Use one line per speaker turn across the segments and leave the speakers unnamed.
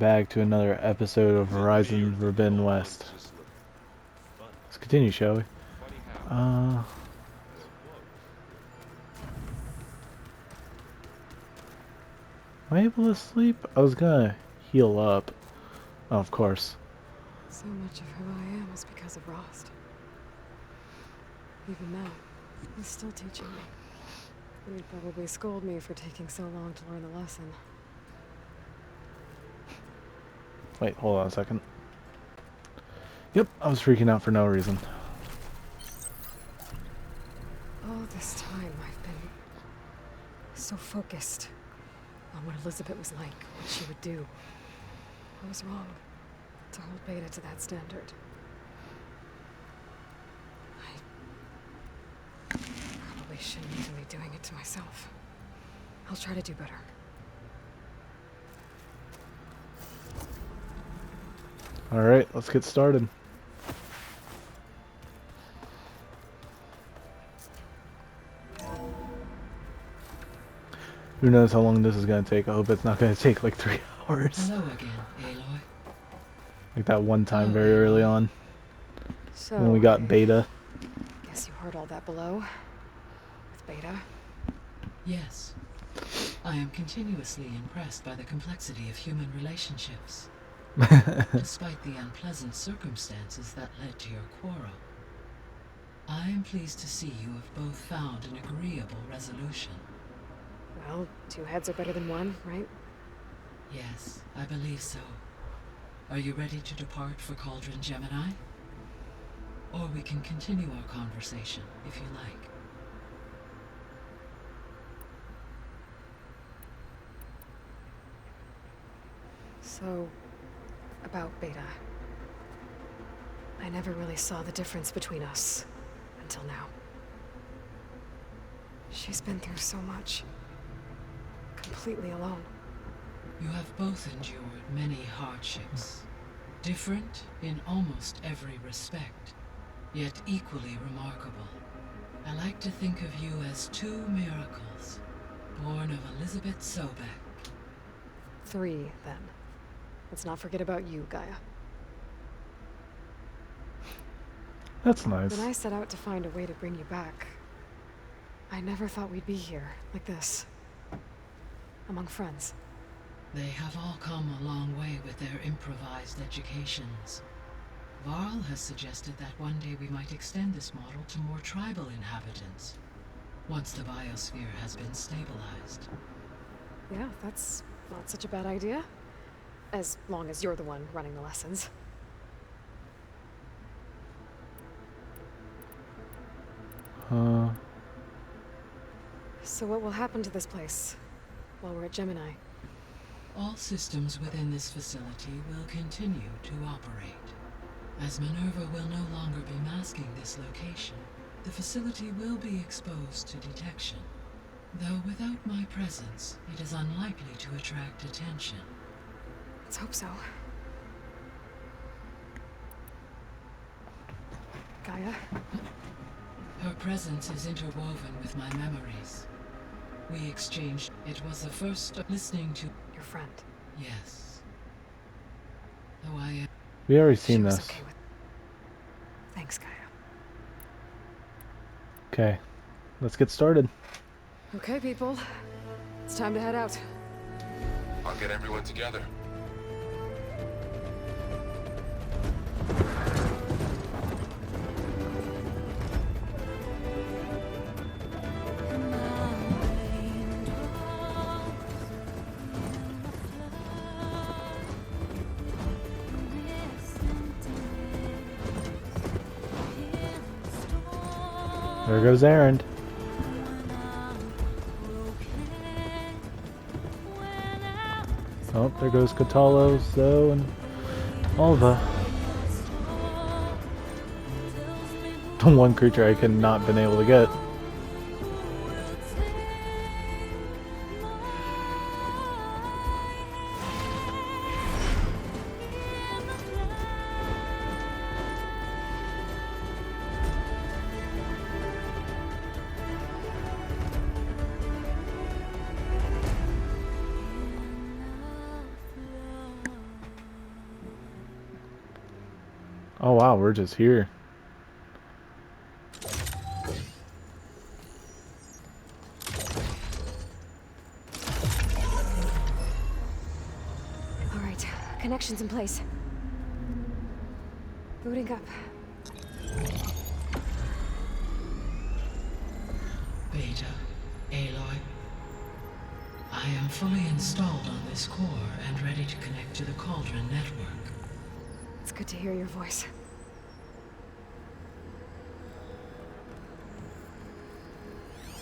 back to another episode of Horizon Forbidden West. Let's continue, shall we? Am I able to sleep? I was gonna heal up. Oh, of course.
So much of who I am is because of Rost. Even now, he's still teaching me. And he'd probably scold me for taking so long to learn the lesson.
Wait, hold on a second. Yep, I was freaking out for no reason.
All this time, I've been so focused on what Elizabeth was like, what she would do. I was wrong to hold Beta to that standard. I probably shouldn't even be doing it to myself. I'll try to do better.
Alright, let's get started. Who knows how long this is going to take. I hope it's not going to take like 3 hours.
Hello again, Aloy.
Like that one time very early on.
So,
When we got Beta.
Guess you heard all that below. With Beta.
Yes. I am continuously impressed by the complexity of human relationships. Despite the unpleasant circumstances that led to your quarrel. I am pleased to see you have both found an agreeable resolution.
Well, 2 heads are better than 1, right?
Yes, I believe so. Are you ready to depart for Cauldron Gemini? Or we can continue our conversation, if you like.
So, about Beta. I never really saw the difference between us until now. She's been through so much. Completely alone.
You have both endured many hardships. Different in almost every respect, yet equally remarkable. I like to think of you as 2 miracles, born of Elizabeth Sobek.
3, then. Let's not forget about you, Gaia.
That's nice.
When I set out to find a way to bring you back, I never thought we'd be here, like this. Among friends.
They have all come a long way with their improvised educations. Varl has suggested that one day we might extend this model to more tribal inhabitants, once the biosphere has been stabilized.
Yeah, that's not such a bad idea. As long as you're the one running the lessons. So what will happen to this place while we're at Gemini?
All systems within this facility will continue to operate. As Minerva will no longer be masking this location, the facility will be exposed to detection. Though without my presence, it is unlikely to attract attention.
Let's hope so. Gaia?
Her presence is interwoven with my memories. We exchanged. It was the first listening to
Your friend.
Yes. Though I am.
We already
She
seen
was
this.
okay with... Thanks, Gaia.
Okay, let's get started.
Okay, people. It's time to head out.
I'll get everyone together.
There goes Erend. Oh, there goes Katalo, Zoe, and Alva. The one creature I could not been able to get. Oh wow, we're just here.
All right, connections in place. Booting up.
Beta, Aloy. I am fully installed on this core and ready to connect to the Cauldron network.
It's good to hear your voice.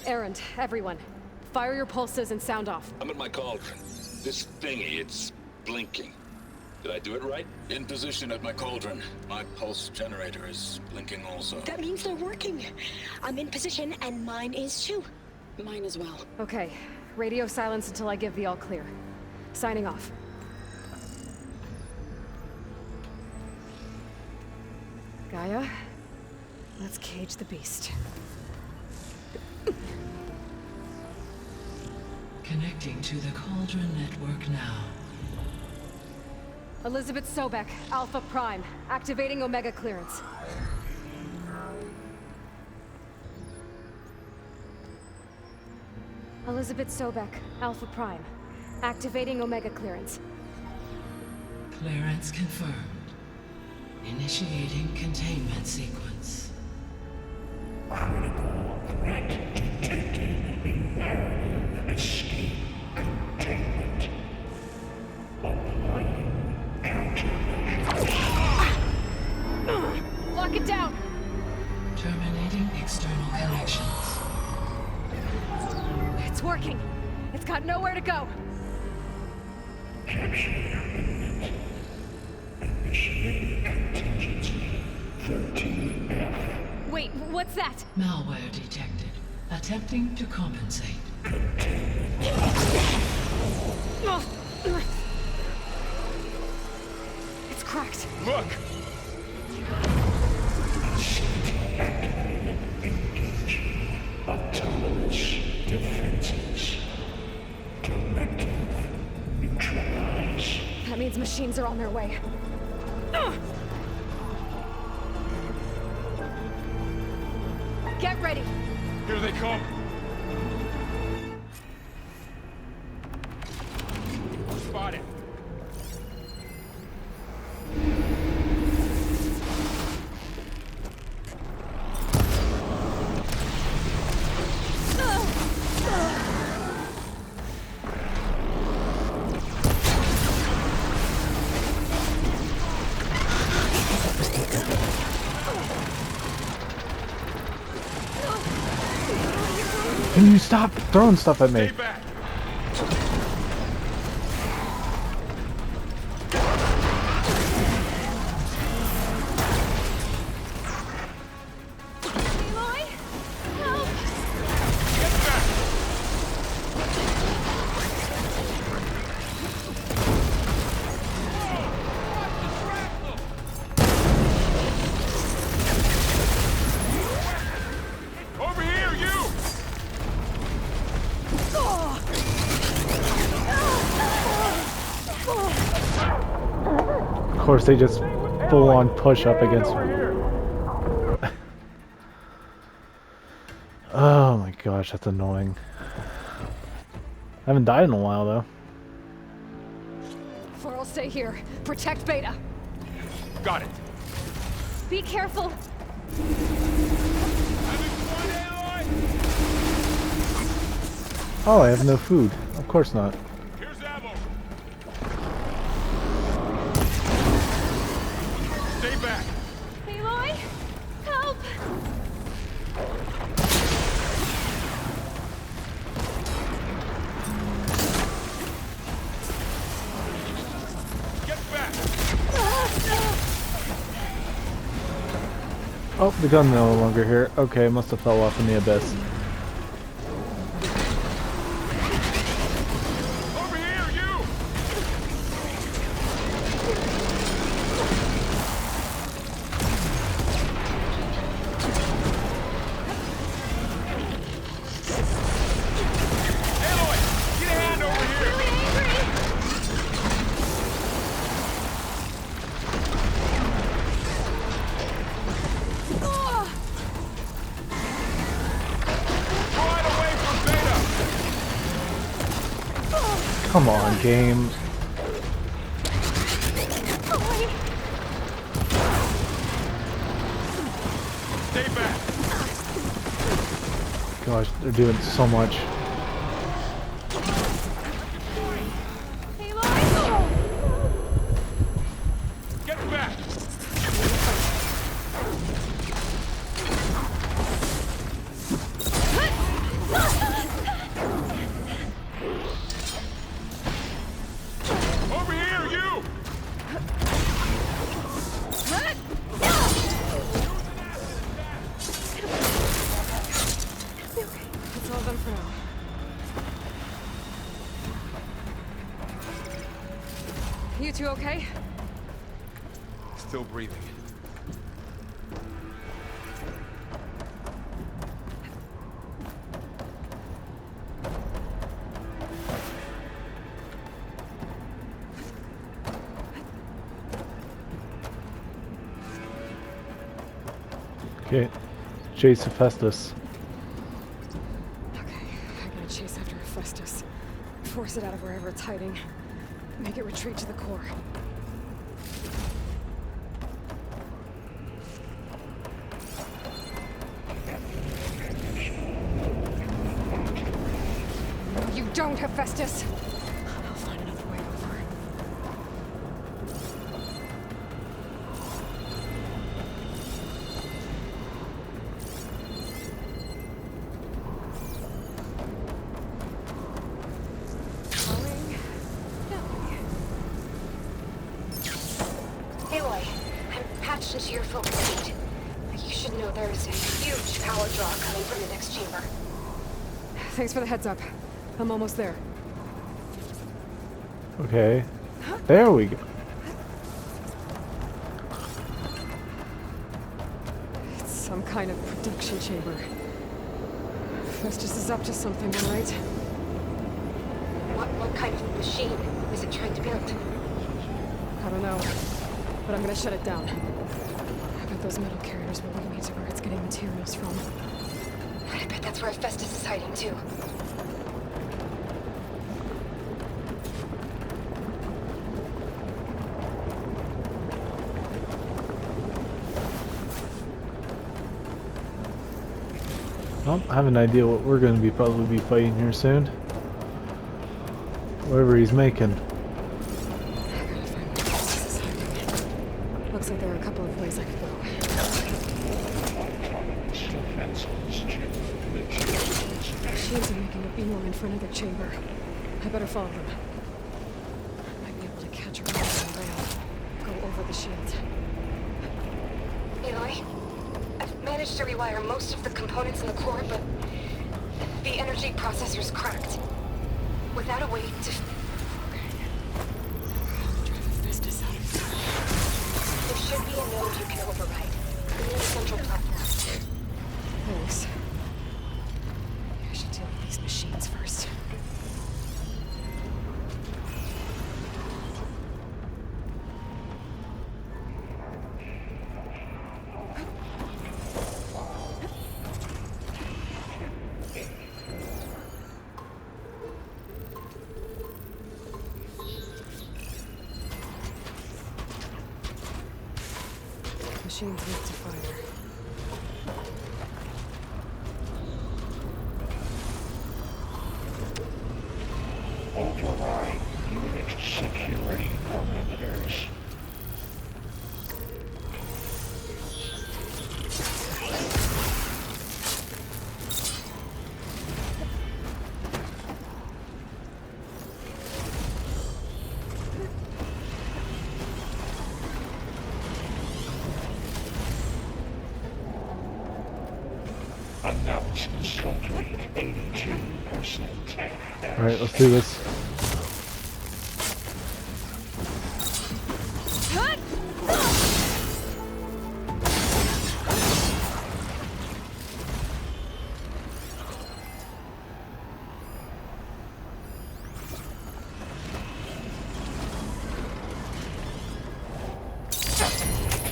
Errand, everyone. Fire your pulses and sound off.
I'm at my cauldron. This thingy, it's blinking. Did I do it right? In position at my cauldron. My pulse generator is blinking also.
That means they're working. I'm in position, and mine is too. Mine as well.
Okay, radio silence until I give the all clear. Signing off. Gaia, let's cage the beast.
Connecting to the Cauldron network now.
Elizabeth Sobek, Alpha Prime, activating Omega clearance. Elizabeth Sobek, Alpha Prime, activating Omega clearance.
Clearance confirmed. Initiating containment sequence.
Critical threat detected. Imperative escape containment. Applying countermeasures.
Lock it down!
Terminating external connections.
It's working! It's got nowhere to go!
Capture imminent. Initiating contingency 13F.
Wait, what's that?
Malware detected. Attempting to compensate.
It's cracked.
Look!
Activated. Engaging autonomous defenses. Directive. Neutralize.
That means machines are on their way. Get ready!
Here they come! Spotted!
Can you stop throwing stuff at me?
Stay back!
Aloy? Help!
Get back! Over here, you!
Of course, they just full on push up against me. Oh my gosh, that's annoying. I haven't died in a while though.
Flor'll stay here. Protect Beta.
Got it.
Be careful.
Oh, I have no food. Of course not.
Here's ammo. Stay back.
Aloy? Help!
Get back.
Oh, the gun's no longer here. Okay, must have fell off in the abyss.
Over here, you. Aloy, get a hand over here.
Come on, game.
Stay back.
Gosh, they're doing so much.
Get back. Over here, you.
That's all done for now. You two okay?
Still breathing.
Okay, chase Hephaestus.
Okay, I gotta chase after Hephaestus. Force it out of wherever it's hiding. Make it retreat to the core. No, you don't, Hephaestus! I'll find another way over. Going that way.
Aloy, I'm patched into your focus seat. You should know there's a huge power draw coming from the next chamber.
Thanks for the heads up. I'm almost there.
Okay. There we go.
It's some kind of production chamber. Hephaestus is up to something, all right?
What kind of machine is it trying to build?
I don't know, but I'm gonna shut it down. I bet those metal carriers will lead me to where it's getting materials from.
I bet that's where Festus is hiding too.
Well, I have an idea what we're going to be probably be fighting here soon. Whatever he's making.
I gotta find where Festus is hiding. Looks like there are a couple of ways I could go. Machines are making a beeline for another chamber. I better follow them. I might be able to catch a ride on the rail. Go over the shield.
Aloy, I've managed to rewire most of the components in the core, but the energy processor's cracked. Without a way to...
Drive Hephaestus out of there.
There should be a node you can override. Near the central platform.
Thanks. I should deal with these machines first. Machines need to fire.
Override unit security parameters. Announced stroke rate 82%.
Alright, let's do this.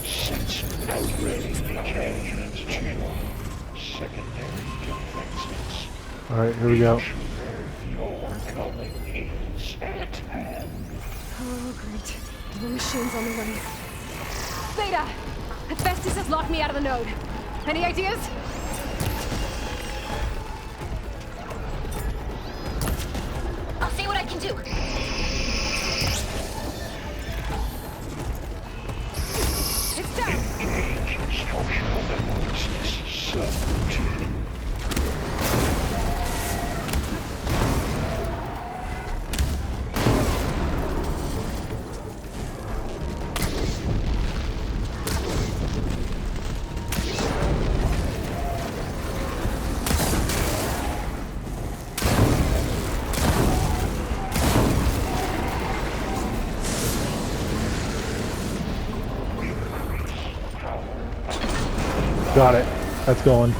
Sensor already became channel. Secondary defenses.
Alright, here we go.
Your calling is is at hand.
Oh, great. More machines on the way. Beta! Hephaestus has locked me out of the node. Any ideas?
I'll see what I can do.
It's down!
Engage structural analysis sub-2.
Got it. That's going.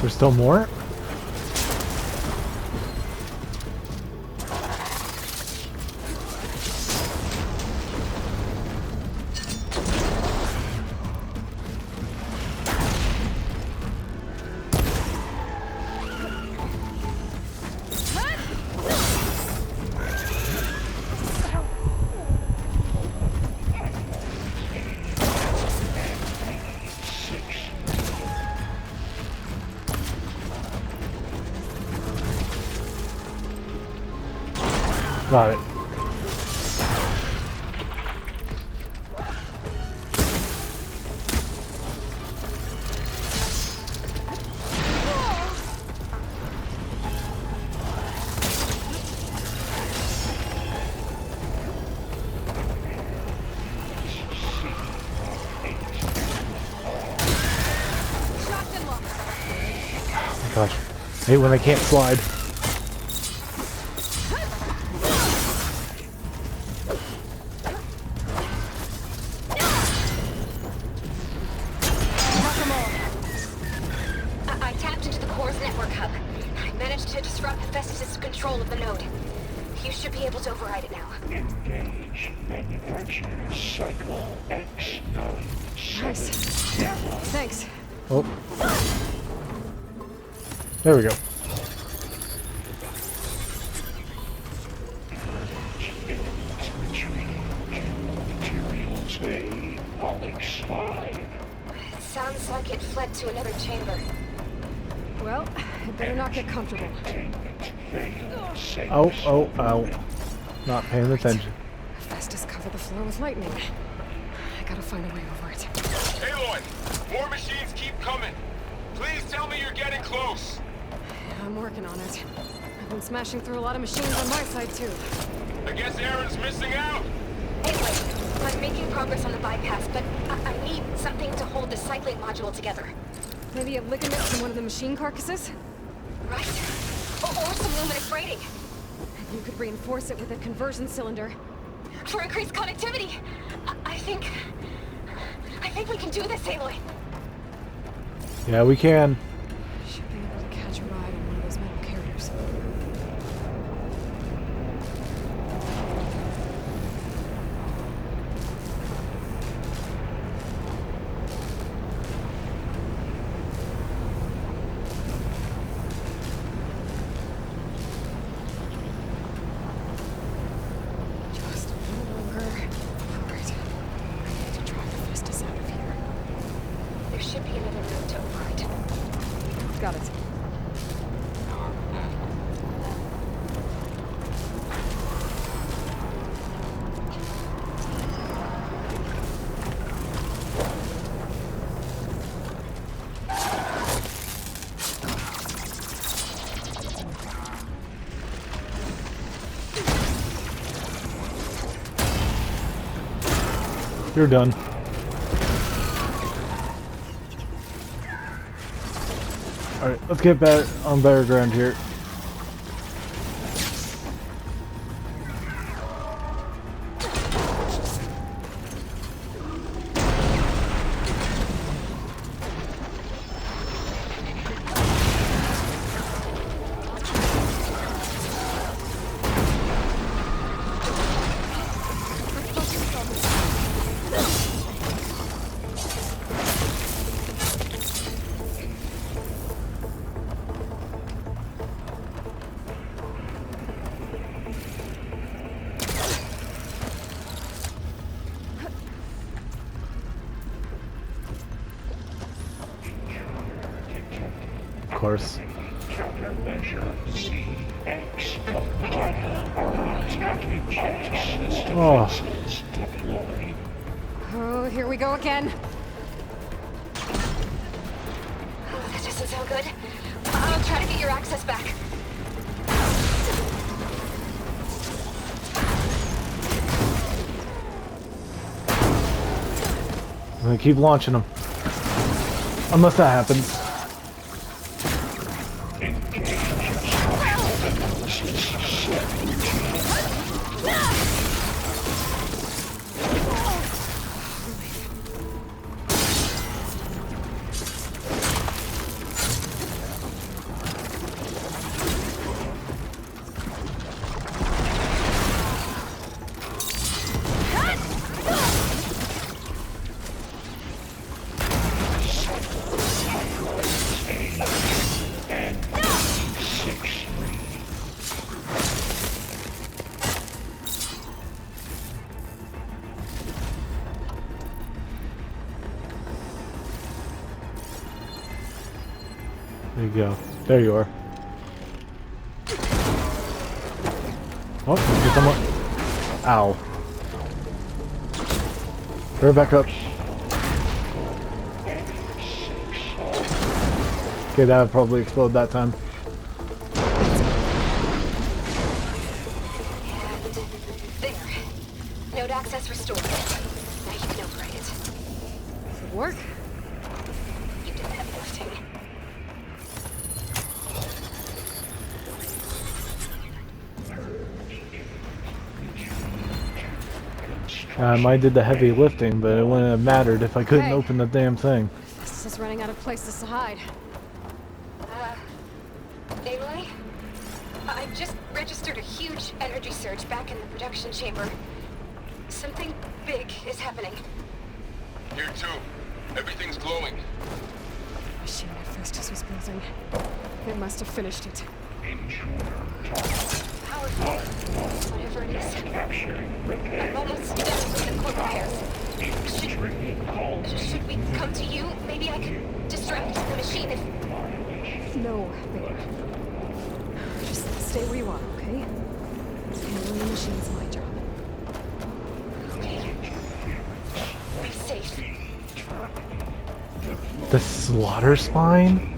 There's still more? Got it. Gosh, I hate when I can't slide.
I tapped into the core's network hub. I managed to disrupt Hephaestus' control of the node. You should be able to override it now.
Engage manufacturing cycle X97.
Nice. Thanks.
Oh. There we go.
Materials A, Onyx 5.
It sounds like it fled to another chamber.
Well, it better not get comfortable.
Oh, oh, oh. Not paying attention.
Hephaestus covered the floor with lightning. I gotta find a way over it.
Aloy, more machines keep coming. Please tell me you're getting close.
I'm working on it. I've been smashing through a lot of machines on my side, too.
I guess Aaron's missing out.
Anyway, I'm making progress on the bypass, but I need something to hold the cycling module together.
Maybe a ligament from one of the machine carcasses?
Right? Or some luminous braiding.
You could reinforce it with a conversion cylinder.
For increased connectivity. I think we can do this, Aloy.
Yeah, we can.
Should be able to catch a ride on one of those metal carriers. Just a little longer. Alright. I need to drive Hephaestus out of here.
There should be another route to override.
Got it.
You're done. Alright, let's get back on better ground here. Of course.
Countermeasure CX of Gaia are attacking Genesis
Oh.
defenses deployed.
Oh, here we go again.
Oh, that doesn't sound good. I'll try to get your access back.
I'm gonna keep launching them. Unless that happens. There you go. There you are. Oh, get someone. Ow. Throw it back up. Okay, that would probably explode that time.
And there. Node access restored. Now you can operate it.
Does it work?
You did the heavy lifting.
Mine did the heavy lifting, but it wouldn't have mattered if I couldn't
Hey.
open the damn thing.
This is running out of places to hide.
Aloy? I just registered a huge energy surge back in the production chamber. Something big is happening.
Here too. Everything's glowing.
The machine Hephaestus was building. It must have finished it.
Powerful. Whatever it is. I'm almost done with the core wires. Should we come to you? Maybe I could distract the machine if...
No, Beta. Just stay where you are, okay? Handling the machine's my job.
Okay. Be safe.
The slaughter spine?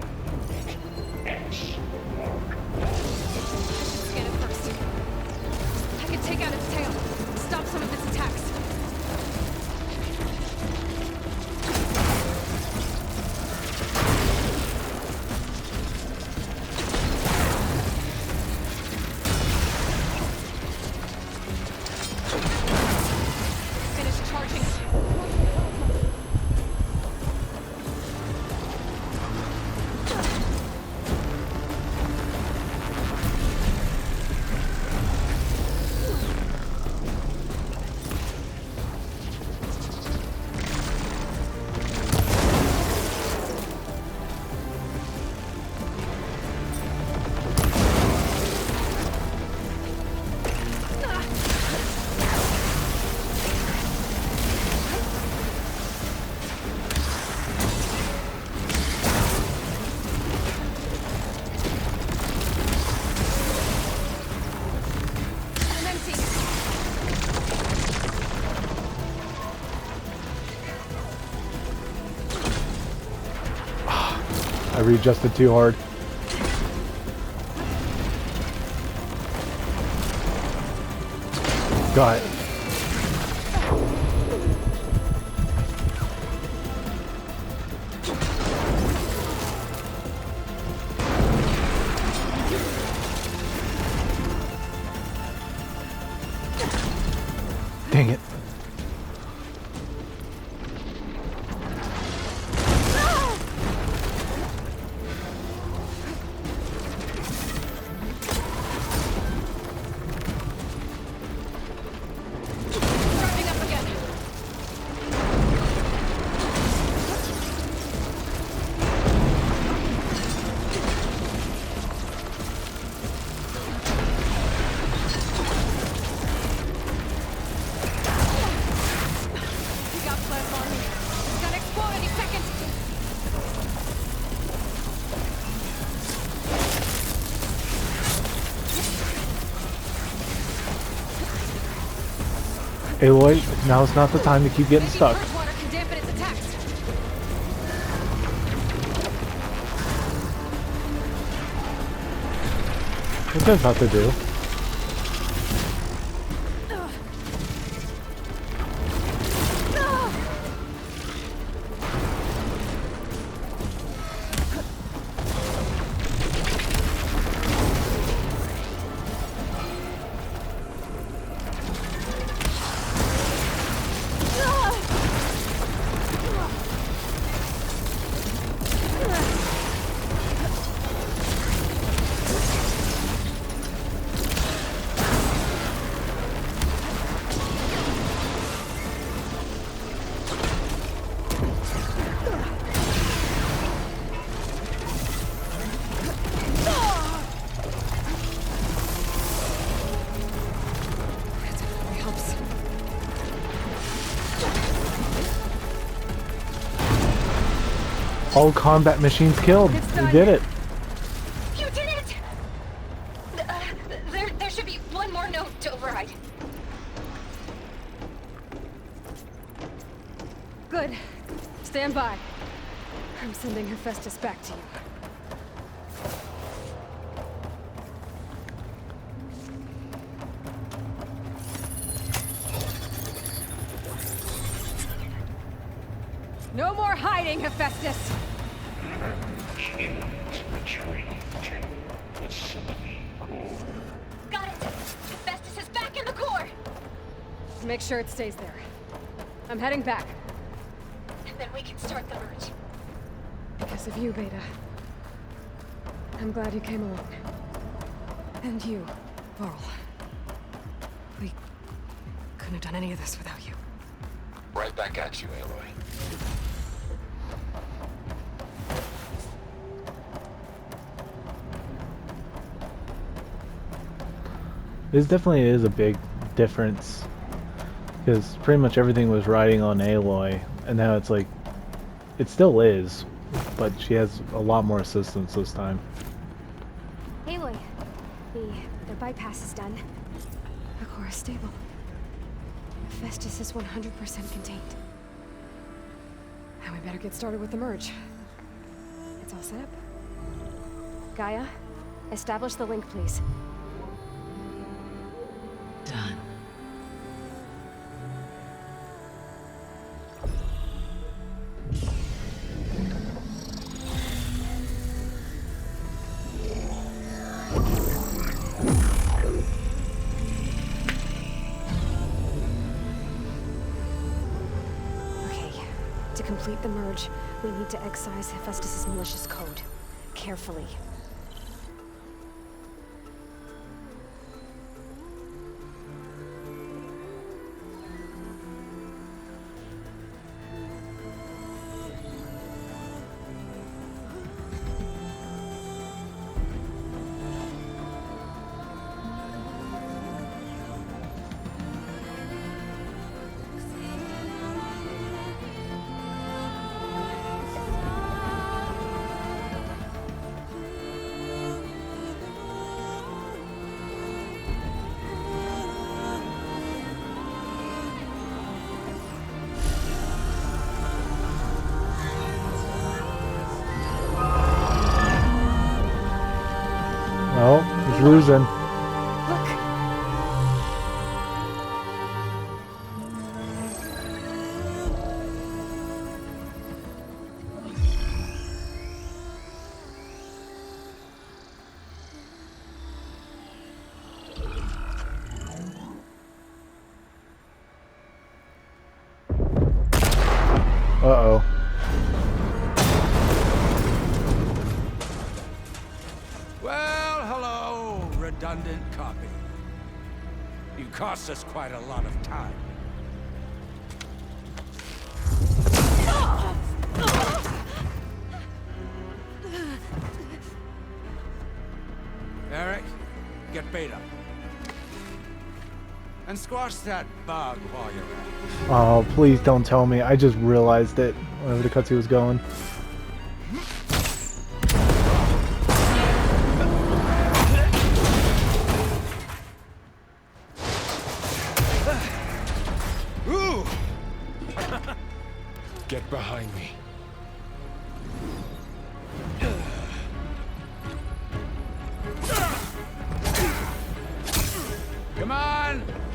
Scan it first. I can take out its tail. Stop some of its attacks. Finish charging. I'm empty.
I readjusted too hard. Got it. Dang it. Aloy, now's not the time to keep getting
Maybe
stuck.
purge water can dampen its attacks.
What's that about to do?
That definitely helps.
All combat machines killed.
It's
We
done.
did it.
You did it! There should be one more note to override.
Good. Stand by. I'm sending Hephaestus back to you. No more hiding, Hephaestus!
Humans retreat. Facility core.
Got it! Hephaestus is back in the core!
Make sure it stays there. I'm heading back.
And then we can start the merge.
Because of you, Beta. I'm glad you came along. And you, Varl. We couldn't have done any of this without you.
Right back at you, Aloy.
This definitely is a big difference. Because pretty much everything was riding on Aloy, and now it's like, it still is, but she has a lot more assistance this time.
Aloy, the bypass is done.
The core is stable. Hephaestus is 100% contained. And we better get started with the merge. It's all set up.
Gaia, establish the link, please.
Done.
Okay, to complete the merge, we need to excise Hephaestus' malicious code. Carefully.
Well, he's losing.
Look!
Uh-oh.
Well, hello, redundant copy. You cost us quite a lot of time. Eric, get Beta. And squash that bug while you're at it.
Oh, please don't tell me. I just realized it whenever the cutscene was going.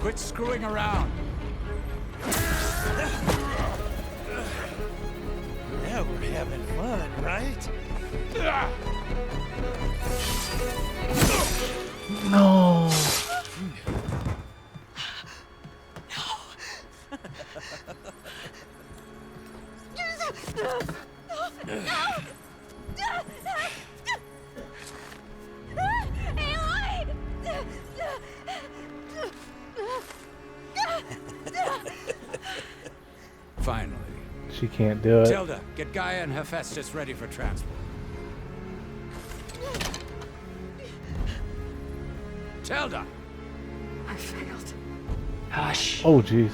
Quit screwing around.
Now we're having fun, right?
No.
Finally.
She can't do it.
Tilda, get Gaia and Hephaestus ready for transport. Tilda!
I failed.
Hush.
Oh, jeez.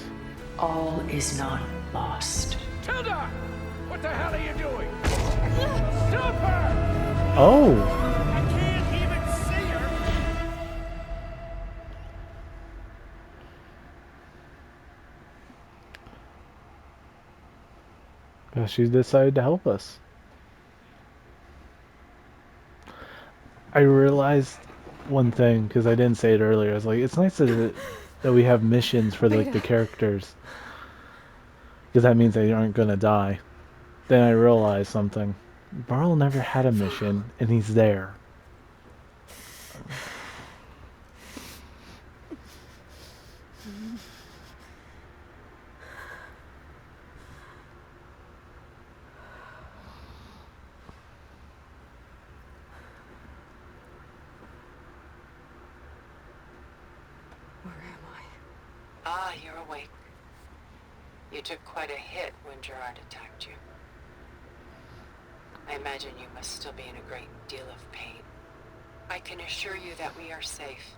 All is not lost.
Tilda! What the hell are you doing? Stop her!
Oh.
I can't even see her!
She decided to help us. I realized one thing, because I didn't say it earlier. I was like, it's nice that we have missions for like the characters. Because that means they aren't going to die. Then I realized something. Barl never had a mission, and he's there.
Where am I?
Ah, you're awake. You took quite a hit when Gerard attacked you. I imagine you must still be in a great deal of pain. I can assure you that we are safe.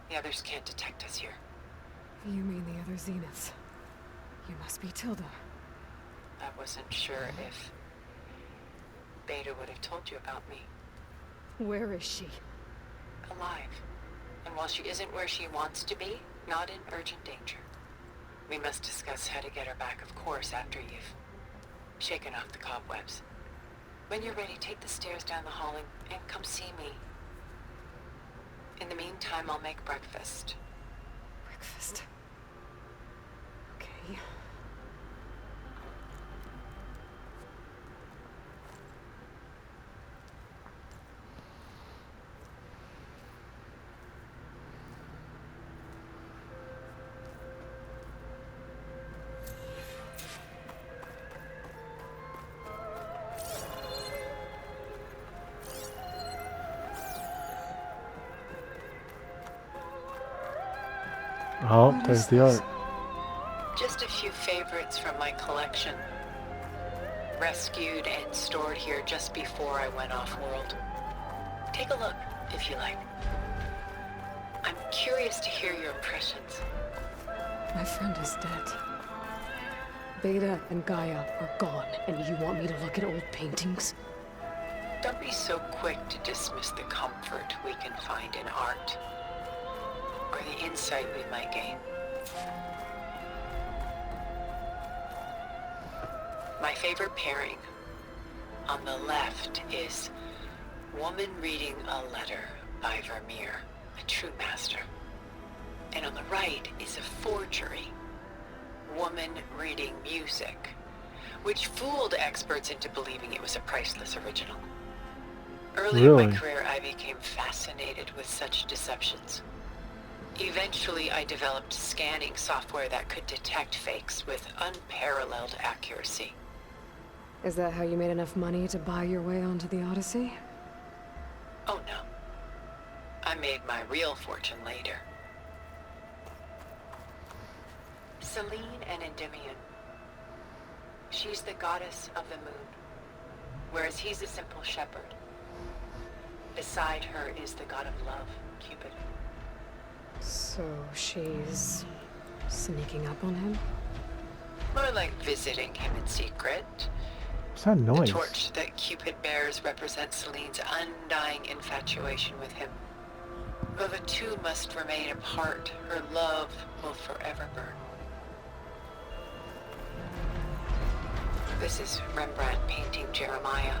The others can't detect us here.
You mean the other Zeniths? You must be Tilda.
I wasn't sure if Beta would have told you about me.
Where is she?
Alive. And while she isn't where she wants to be, not in urgent danger. We must discuss how to get her back, of course, after you've shaken off the cobwebs. When you're ready, take the stairs down the hall and come see me. In the meantime, I'll make breakfast.
Breakfast. Okay.
Oh,
What
there's
is
the
this?
art.
Just a few favorites from my collection. Rescued and stored here just before I went off-world. Take a look, if you like. I'm curious to hear your impressions.
My friend is dead. Beta and Gaia are gone, and you want me to look at old paintings?
Don't be so quick to dismiss the comfort we can find in art, or the insight we might gain. My favorite pairing on the left is Woman Reading a Letter by Vermeer, a true master. And on the right is a forgery, Woman Reading Music, which fooled experts into believing it was a priceless original. Early in
Really?
my career, I became fascinated with such deceptions. Eventually, I developed scanning software that could detect fakes with unparalleled accuracy.
Is that how you made enough money to buy your way onto the Odyssey?
Oh no. I made my real fortune later. Selene and Endymion. She's the goddess of the moon, whereas he's a simple shepherd. Beside her is the god of love, Cupid.
So she's sneaking up on him?
More like visiting him in secret.
What's that
The
noise?
torch that Cupid bears represents Selene's undying infatuation with him. Though the two must remain apart, her love will forever burn. This is Rembrandt painting Jeremiah,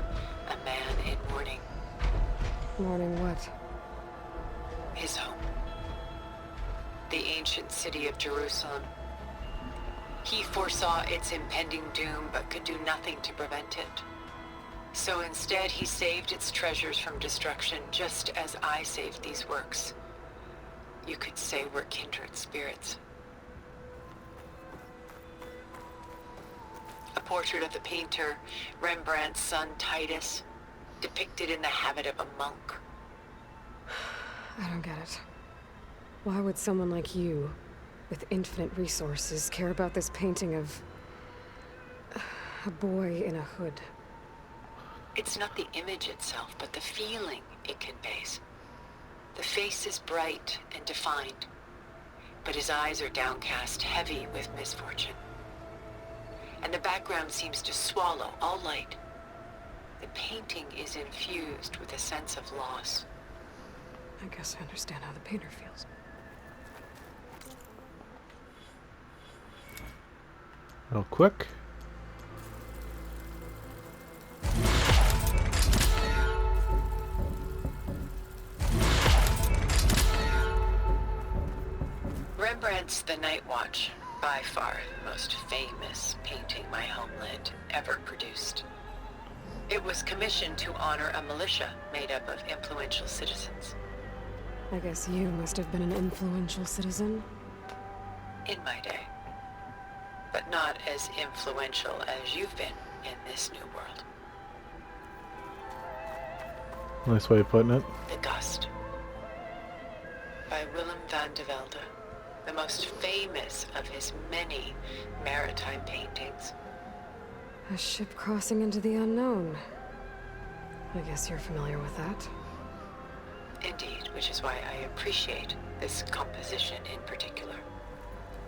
a man in mourning.
Mourning what?
His home. the ancient city of Jerusalem. He foresaw its impending doom, but could do nothing to prevent it. So instead, he saved its treasures from destruction, just as I saved these works. You could say we're kindred spirits. A portrait of the painter, Rembrandt's son Titus, depicted in the habit of a monk.
I don't get it. Why would someone like you, with infinite resources, care about this painting of a boy in a hood?
It's not the image itself, but the feeling it conveys. The face is bright and defined, but his eyes are downcast, heavy with misfortune. And the background seems to swallow all light. The painting is infused with a sense of loss.
I guess I understand how the painter feels.
Real quick.
Rembrandt's The Night Watch, by far the most famous painting my homeland ever produced. It was commissioned to honor a militia made up of influential citizens.
I guess you must have been an influential citizen.
In my day. But not as influential as you've been in this new world.
Nice way of putting it.
The Gust. By Willem van de Velde, the most famous of his many maritime paintings.
A ship crossing into the unknown. I guess you're familiar with that.
Indeed, which is why I appreciate this composition in particular.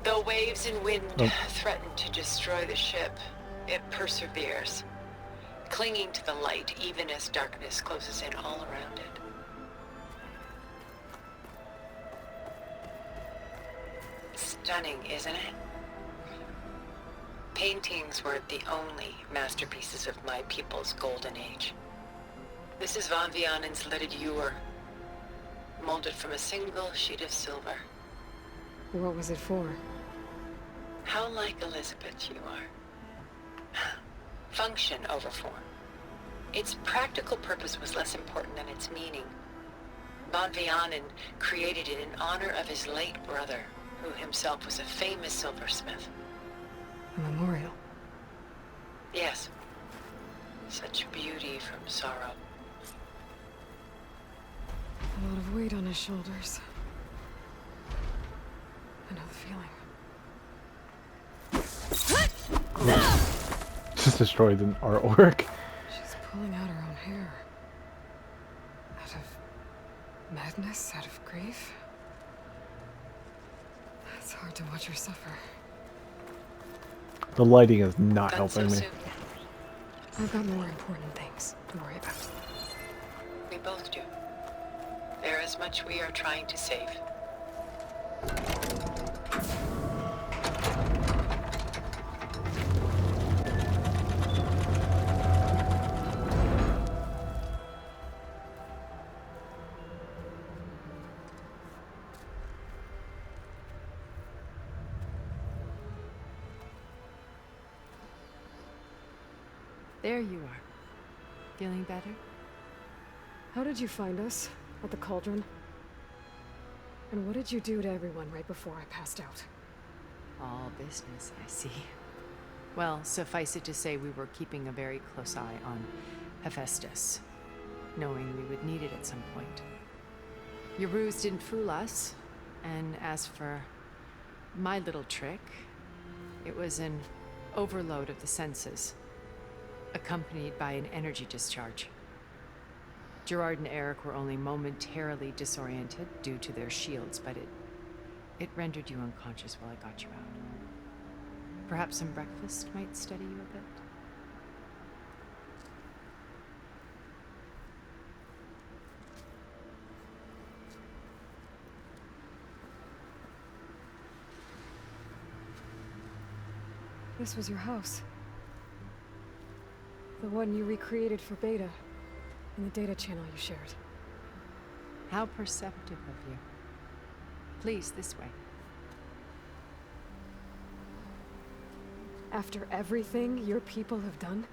Though waves and wind threaten to destroy the ship, it perseveres, clinging to the light even as darkness closes in all around it. Stunning, isn't it? Paintings weren't the only masterpieces of my people's golden age. This is Van Vianen's leaded ewer, molded from a single sheet of silver.
What was it for?
How like Elizabeth you are. Function over form. Its practical purpose was less important than its meaning. Van Vianen created it in honor of his late brother, who himself was a famous silversmith.
A memorial.
Yes. Such beauty from sorrow.
A lot of weight on his shoulders. I know the feeling.
Just destroyed an artwork.
She's pulling out her own hair. Out of madness, out of grief. It's hard to watch her suffer.
The lighting is not helping me.
I've got more important things to worry about.
We both do. There is much we are trying to save.
There you are. Feeling better?
How did you find us? At the cauldron? And what did you do to everyone right before I passed out?
All business, I see. Well, suffice it to say we were keeping a very close eye on Hephaestus, knowing we would need it at some point. Your ruse didn't fool us, and as for my little trick, it was an overload of the senses, accompanied by an energy discharge. Gerard and Eric were only momentarily disoriented due to their shields, but it rendered you unconscious while I got you out. Perhaps some breakfast might steady you a bit?
This was your house. The one you recreated for Beta, in the data channel you shared.
How perceptive of you. Please, this way.
After everything your people have done?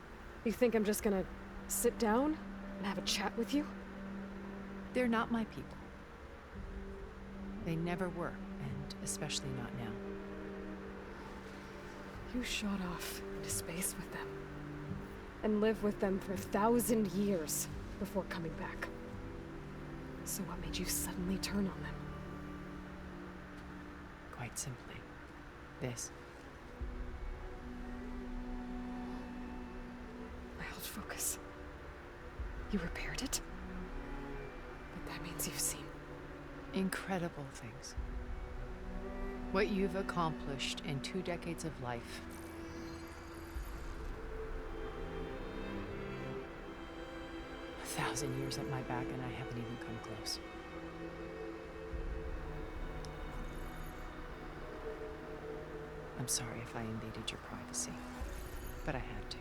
You think I'm just gonna sit down and have a chat with you?
They're not my people. They never were, and especially not now.
You shot off into space with them. And lived with them for 1,000 years before coming back. So what made you suddenly turn on them?
Quite simply, this.
My old focus. You repaired it? But that means you've seen
Incredible things. What you've accomplished in 2 decades of life. A 1,000 years at my back and I haven't even come close. I'm sorry if I invaded your privacy, but I had to.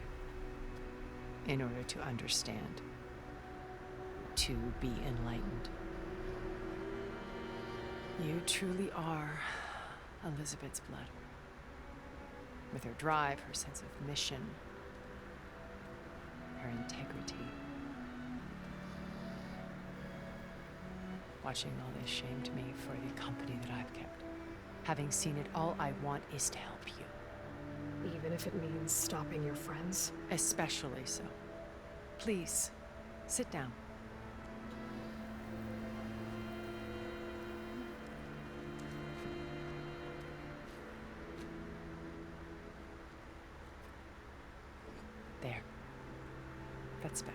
In order to understand. To be enlightened. You truly are Elizabeth's blood. With her drive, her sense of mission, her integrity. Watching all this shamed me for the company that I've kept. Having seen it, all I want is to help you.
even if it means stopping your friends?
Especially so. Please, sit down. There. That's better.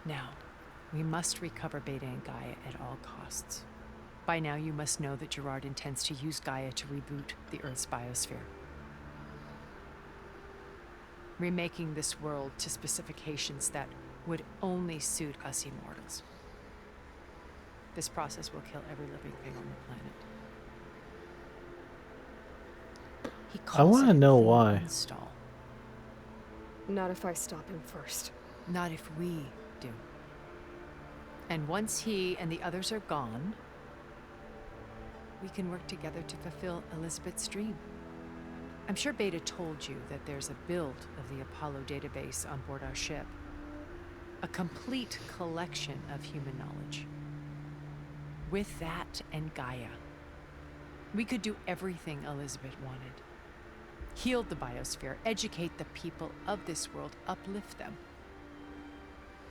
Now, we must recover Beta and Gaia at all costs. By now, you must know that Gerard intends to use Gaia to reboot the Earth's biosphere. Remaking this world to specifications that would only suit us immortals. This process will kill every living thing on the planet. He
I want to know why.
Install.
Not if I stop him first.
Not if we do. And once he and the others are gone, we can work together to fulfill Elizabeth's dream. I'm sure Beta told you that there's a build of the Apollo database on board our ship. A complete collection of human knowledge. With that and Gaia, we could do everything Elizabeth wanted. Heal the biosphere, educate the people of this world, uplift them.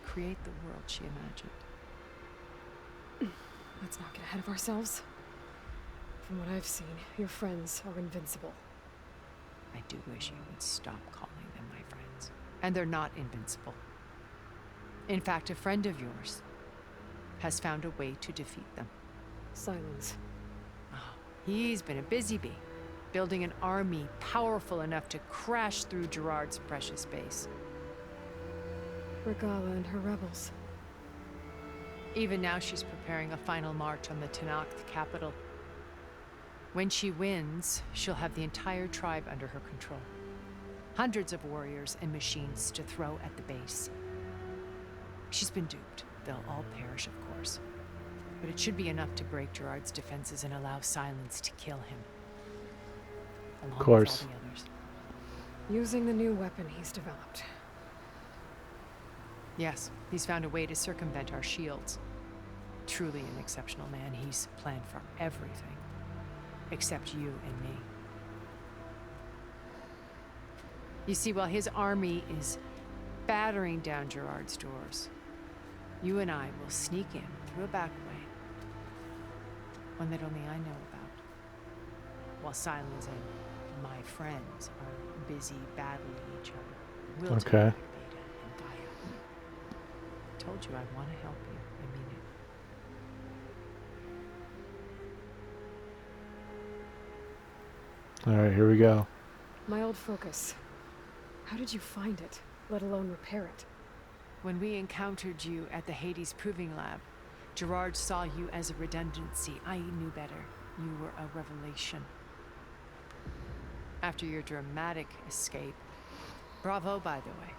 Create the world she imagined.
Let's not get ahead of ourselves. From what I've seen, your friends are invincible.
I do wish you would stop calling them my friends. And they're not invincible. In fact, a friend of yours has found a way to defeat them.
Silence.
Oh, he's been a busy bee, building an army powerful enough to crash through Gerard's precious base.
Regala and her rebels.
Even now she's preparing a final march on the Tanakh capital. When she wins, she'll have the entire tribe under her control. Hundreds of warriors and machines to throw at the base. She's been duped. They'll all perish, of course. But it should be enough to break Gerard's defenses and allow Silence to kill him. Along
Of course.
with all the others.
Using the new weapon he's developed.
Yes, he's found a way to circumvent our shields. Truly an exceptional man. He's planned for everything. Except you and me. You see, while his army is battering down Gerard's doors, you and I will sneak in through a back way. One that only I know about. While Silence and my friends are busy battling each other. We'll take back Beta and Gaia. Told you I want to help you. I mean it.
Alright, here we go.
My old focus. How did you find it, let alone repair it?
When we encountered you at the Hades Proving Lab, Gerard saw you as a redundancy. I knew better. You were a revelation. After your dramatic escape, bravo, by the way.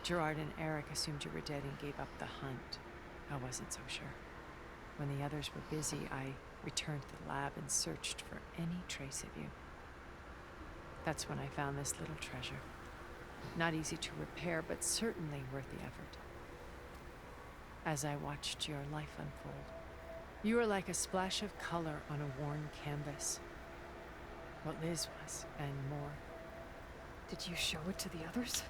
Gerard and Eric assumed you were dead and gave up the hunt. I wasn't so sure. When the others were busy, I returned to the lab and searched for any trace of you. That's when I found this little treasure. Not easy to repair, but certainly worth the effort. As I watched your life unfold, you were like a splash of color on a worn canvas. What Liz was, and more.
Did you show it to the others?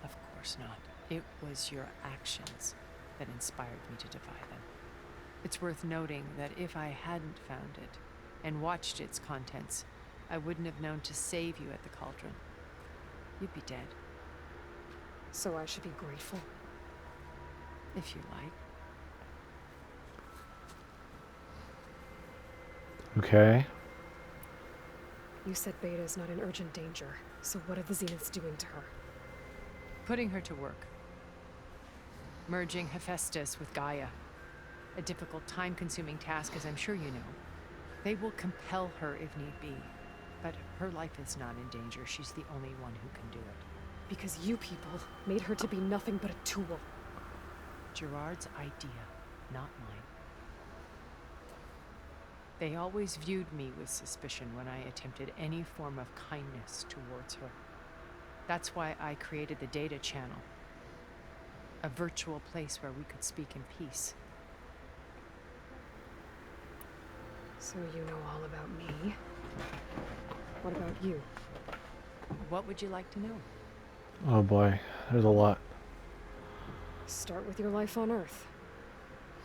Of course not. It was your actions that inspired me to defy them. It's worth noting that if I hadn't found it and watched its contents, I wouldn't have known to save you at the cauldron. You'd be dead.
So I should be grateful?
If you like.
Okay.
You said Beta is not in urgent danger, so what are the Zeniths doing to her?
Putting her to work. Merging Hephaestus with Gaia. A difficult, time-consuming task, as I'm sure you know. They will compel her if need be. But her life is not in danger. She's the only one who can do it.
Because you people made her to be nothing but a tool.
Gerard's idea, not mine. They always viewed me with suspicion when I attempted any form of kindness towards her. That's why I created the data channel. A virtual place where we could speak in peace.
So you know all about me. What about you?
What would you like to know?
Oh boy, there's a lot.
Start with your life on Earth.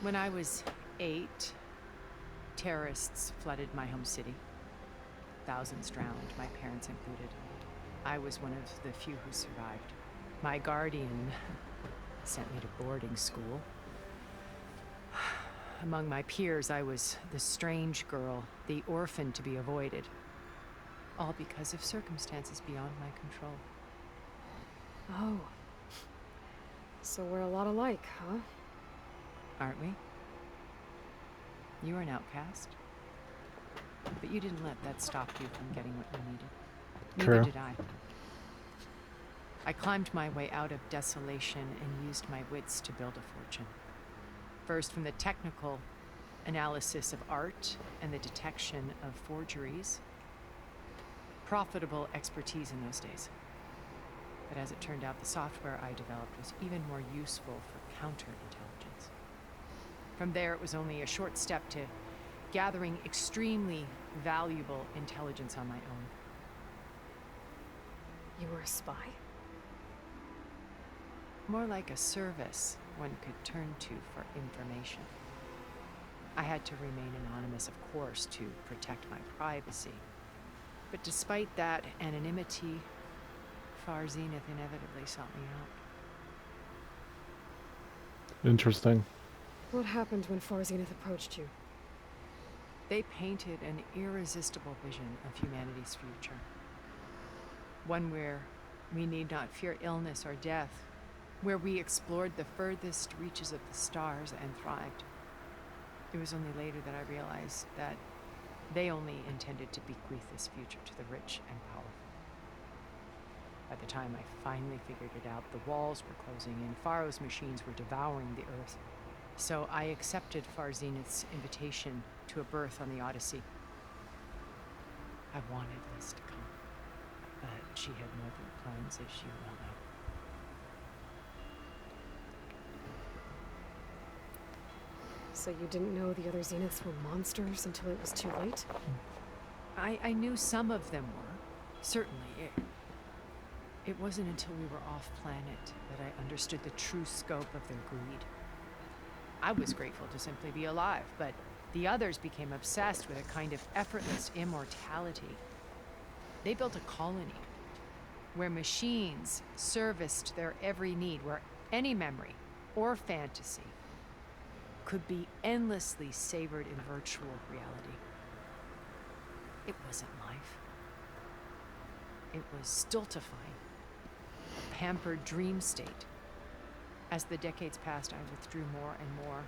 When I was 8, terrorists flooded my home city. Thousands drowned, my parents included. I was one of the few who survived. My guardian sent me to boarding school. Among my peers, I was the strange girl, the orphan to be avoided. All because of circumstances beyond my control.
Oh. So we're a lot alike, huh?
Aren't we? You were an outcast. But you didn't let that stop you from getting what you needed.
True.
Neither did I. I climbed my way out of desolation and used my wits to build a fortune. First from the technical analysis of art and the detection of forgeries. Profitable expertise in those days. But as it turned out, the software I developed was even more useful for counterintelligence. From there, it was only a short step to gathering extremely valuable intelligence on my own.
You were a spy?
More like a service one could turn to for information. I had to remain anonymous, of course, to protect my privacy. But despite that anonymity, Far Zenith inevitably sought me out.
Interesting.
What happened when Far Zenith approached you?
They painted an irresistible vision of humanity's future. One where we need not fear illness or death, where we explored the furthest reaches of the stars and thrived. It was only later that I realized that they only intended to bequeath this future to the rich and powerful. By the time I finally figured it out, the walls were closing in, Pharaoh's machines were devouring the Earth. So I accepted Far Zenith's invitation to a berth on the Odyssey. I wanted Liz to come, but she had no good plans, as you well know.
So you didn't know the other Zeniths were monsters until it was too late?
I knew some of them were. Certainly. It wasn't until we were off-planet that I understood the true scope of their greed. I was grateful to simply be alive, but the others became obsessed with a kind of effortless immortality. They built a colony where machines serviced their every need, where any memory or fantasy could be endlessly savored in virtual reality. It wasn't life. It was stultifying, a pampered dream state. As the decades passed, I withdrew more and more,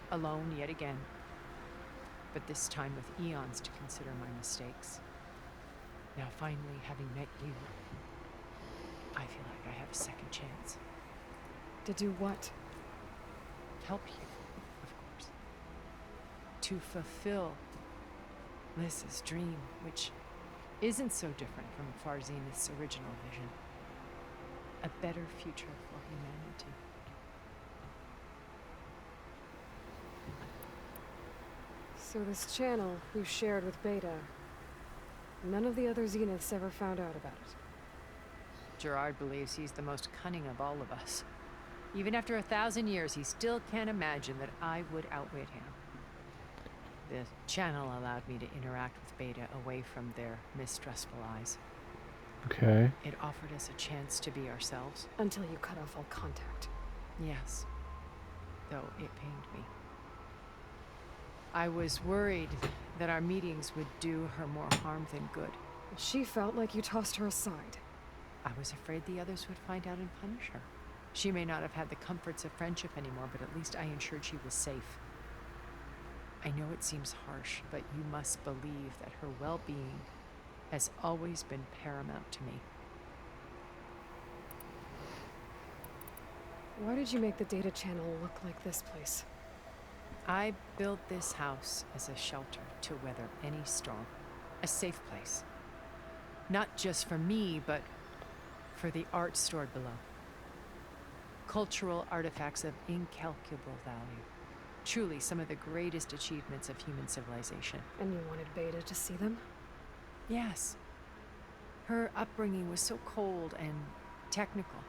alone yet again, but this time with eons to consider my mistakes. Now finally, having met you, I feel like I have a second chance.
To do what?
Help you, of course. To fulfill Liz's dream, which isn't so different from Far Zenith's original vision. A better future for humanity.
So this channel you shared with Beta, none of the other Zeniths ever found out about it.
Gerard believes he's the most cunning of all of us. Even after 1,000 years, he still can't imagine that I would outwit him. The channel allowed me to interact with Beta away from their mistrustful eyes.
Okay.
It offered us a chance to be ourselves.
Until you cut off all contact.
Yes. Though it pained me. I was worried that our meetings would do her more harm than good.
She felt like you tossed her aside.
I was afraid the others would find out and punish her. She may not have had the comforts of friendship anymore, but at least I ensured she was safe. I know it seems harsh, but you must believe that her well-being has always been paramount to me.
Why did you make the data channel look like this place?
I built this house as a shelter to weather any storm. A safe place. Not just for me, but for the art stored below. Cultural artifacts of incalculable value. Truly some of the greatest achievements of human civilization.
And you wanted Beta to see them?
Yes. Her upbringing was so cold and technical.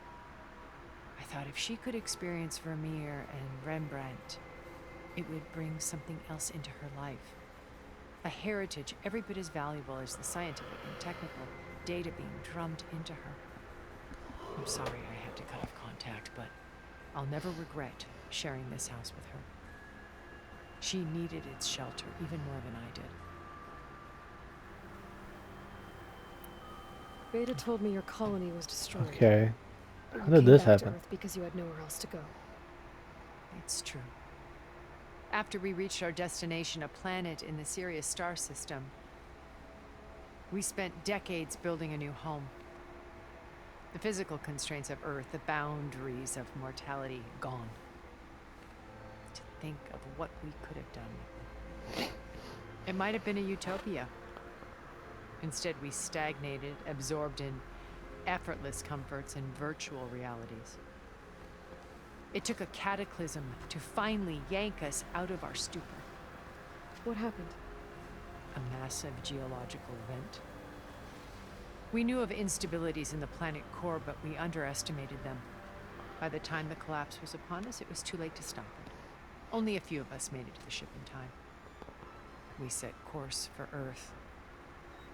I thought if she could experience Vermeer and Rembrandt, it would bring something else into her life. A heritage every bit as valuable as the scientific and technical data being drummed into her. I'm sorry I had to cut off contact, but I'll never regret sharing this house with her. She needed its shelter even more than I did.
Beta told me your colony was destroyed.
Okay.
But
How
you
did
came
this
back to
happen?
Earth because you had nowhere else to go.
It's true. After we reached our destination, a planet in the Sirius star system, we spent decades building a new home. The physical constraints of Earth, the boundaries of mortality, gone. To think of what we could have done. It might have been a utopia. Instead, we stagnated, absorbed in effortless comforts and virtual realities. It took a cataclysm to finally yank us out of our stupor.
What happened?
A massive geological event. We knew of instabilities in the planet core, but we underestimated them. By the time the collapse was upon us, it was too late to stop it. Only a few of us made it to the ship in time. We set course for Earth,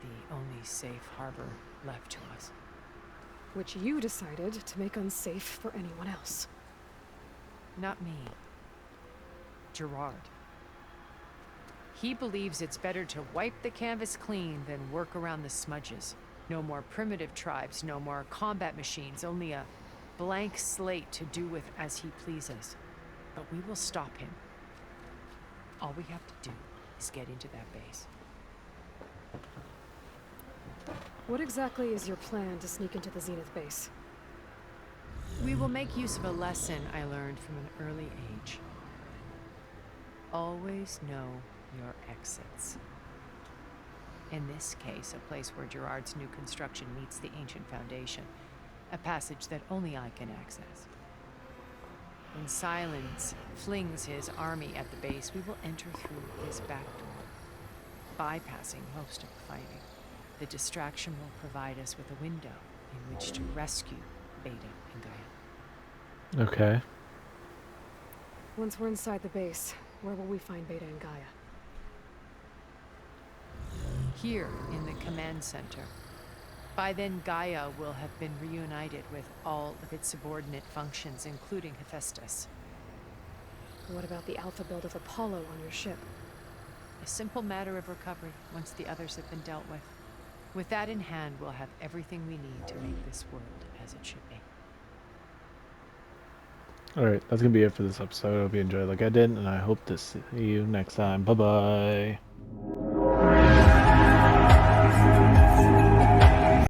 the only safe harbor left to us.
Which you decided to make unsafe for anyone else.
Not me. Gerard. He believes it's better to wipe the canvas clean than work around the smudges. No more primitive tribes, no more combat machines, only a blank slate to do with as he pleases. But we will stop him. All we have to do is get into that base.
What exactly is your plan to sneak into the Zenith base?
We will make use of a lesson I learned from an early age. Always know your exits. In this case, a place where Gerard's new construction meets the ancient foundation. A passage that only I can access. When Silence flings his army at the base, we will enter through his back door, bypassing most of the fighting. The distraction will provide us with a window in which to rescue Beta and Gaia.
Okay.
Once we're inside the base, where will we find Beta and Gaia?
Here in the command center. By then, Gaia will have been reunited with all of its subordinate functions, including Hephaestus.
What about the alpha build of Apollo on your ship?
A simple matter of recovery once the others have been dealt with. With that in hand, we'll have everything we need to make this world as it should be.
Alright, that's gonna be it for this episode. I hope you enjoyed like I did, and I hope to see you next time. Bye-bye.